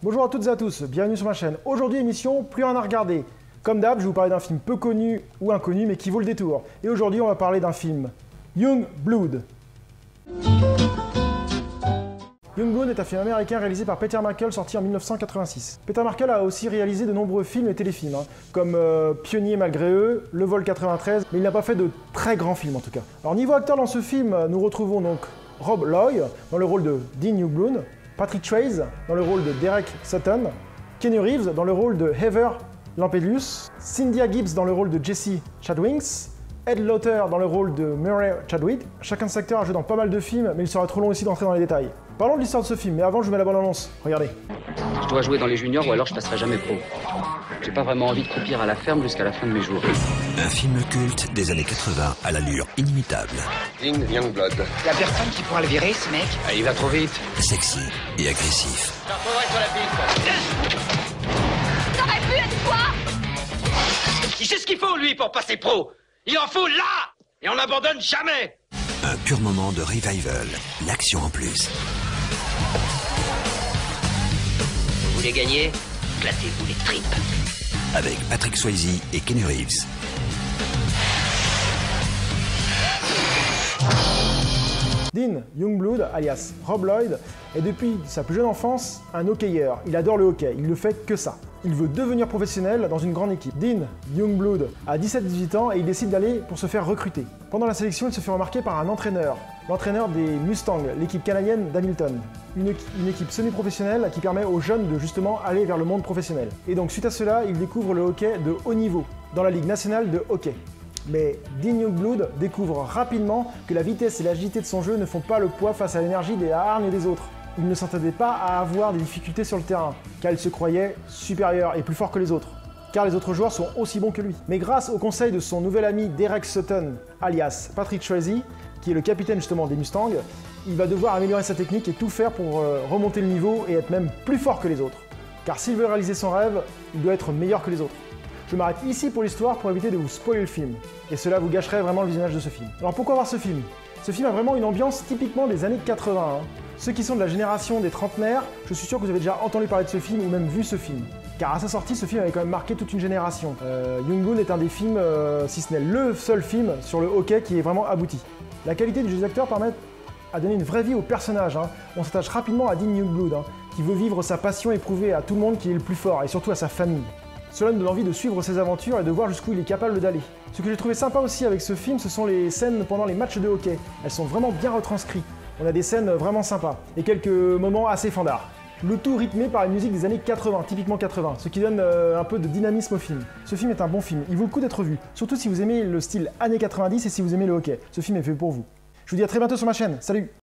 Bonjour à toutes et à tous, bienvenue sur ma chaîne. Aujourd'hui émission, plus rien à regarder. Comme d'hab, je vais vous parler d'un film peu connu ou inconnu mais qui vaut le détour. Et aujourd'hui on va parler d'un film, Young Blood. Young Blood est un film américain réalisé par Peter Markle sorti en 1986. Peter Markle a aussi réalisé de nombreux films et téléfilms, comme Pionnier malgré eux, Le Vol 93, mais il n'a pas fait de très grands films en tout cas. Alors niveau acteur dans ce film, nous retrouvons donc Rob Lowe dans le rôle de Dean Youngblood, Patrick Swayze dans le rôle de Derek Sutton, Keanu Reeves dans le rôle de Heather Lampelius, Cynthia Gibbs dans le rôle de Jesse Chadwinks, Ed Lauter dans le rôle de Murray Chadwick. Chacun de ces acteurs a joué dans pas mal de films, mais il serait trop long ici d'entrer dans les détails. Parlons de l'histoire de ce film, mais avant je vous mets la bande-annonce. Regardez. Je dois jouer dans les juniors ou alors je passerai jamais pro. J'ai pas vraiment envie de croupir à la ferme jusqu'à la fin de mes jours. Un film culte des années 80 à l'allure inimitable. Youngblood. Y'a personne qui pourra le virer, ce mec. Ah, il va trop vite. Sexy et agressif. T'aurais pu être toi! Il sait ce qu'il faut, lui, pour passer pro. Il en faut là. Et on n'abandonne jamais. Un pur moment de revival. L'action en plus. Vous voulez gagner? Éclatez-vous les tripes. Avec Patrick Swayze et Keanu Reeves. Dean Youngblood, alias Rob Lowe, est depuis sa plus jeune enfance un hockeyeur. Il adore le hockey, il ne fait que ça. Il veut devenir professionnel dans une grande équipe. Dean Youngblood a 17-18 ans et il décide d'aller pour se faire recruter. Pendant la sélection, il se fait remarquer par un entraîneur, l'entraîneur des Mustangs, l'équipe canadienne d'Hamilton. Une équipe semi-professionnelle qui permet aux jeunes de justement aller vers le monde professionnel. Et donc suite à cela, il découvre le hockey de haut niveau, dans la Ligue nationale de hockey. Mais Dean Youngblood découvre rapidement que la vitesse et l'agilité de son jeu ne font pas le poids face à l'énergie des hargnes des autres. Il ne s'attendait pas à avoir des difficultés sur le terrain, car il se croyait supérieur et plus fort que les autres, car les autres joueurs sont aussi bons que lui. Mais grâce au conseil de son nouvel ami Derek Sutton, alias Patrick Swayze, qui est le capitaine justement des Mustangs, il va devoir améliorer sa technique et tout faire pour remonter le niveau et être même plus fort que les autres. Car s'il veut réaliser son rêve, il doit être meilleur que les autres. Je m'arrête ici pour l'histoire pour éviter de vous spoiler le film, et cela vous gâcherait vraiment le visionnage de ce film. Alors pourquoi voir ce film? Ce film a vraiment une ambiance typiquement des années 80. Ceux qui sont de la génération des trentenaires, je suis sûr que vous avez déjà entendu parler de ce film ou même vu ce film. Car à sa sortie, ce film avait quand même marqué toute une génération. Youngblood est un des films, si ce n'est le seul film sur le hockey qui est vraiment abouti. La qualité du jeu des acteurs permet à donner une vraie vie au personnage. On s'attache rapidement à Dean Youngblood, qui veut vivre sa passion et prouver à tout le monde qu'il est le plus fort, et surtout à sa famille. Cela nous donne envie de suivre ses aventures et de voir jusqu'où il est capable d'aller. Ce que j'ai trouvé sympa aussi avec ce film, ce sont les scènes pendant les matchs de hockey. Elles sont vraiment bien retranscrites. On a des scènes vraiment sympas et quelques moments assez fandards. Le tout rythmé par une musique des années 80, typiquement 80, ce qui donne un peu de dynamisme au film. Ce film est un bon film, il vaut le coup d'être vu, surtout si vous aimez le style années 90 et si vous aimez le hockey. Ce film est fait pour vous. Je vous dis à très bientôt sur ma chaîne, salut!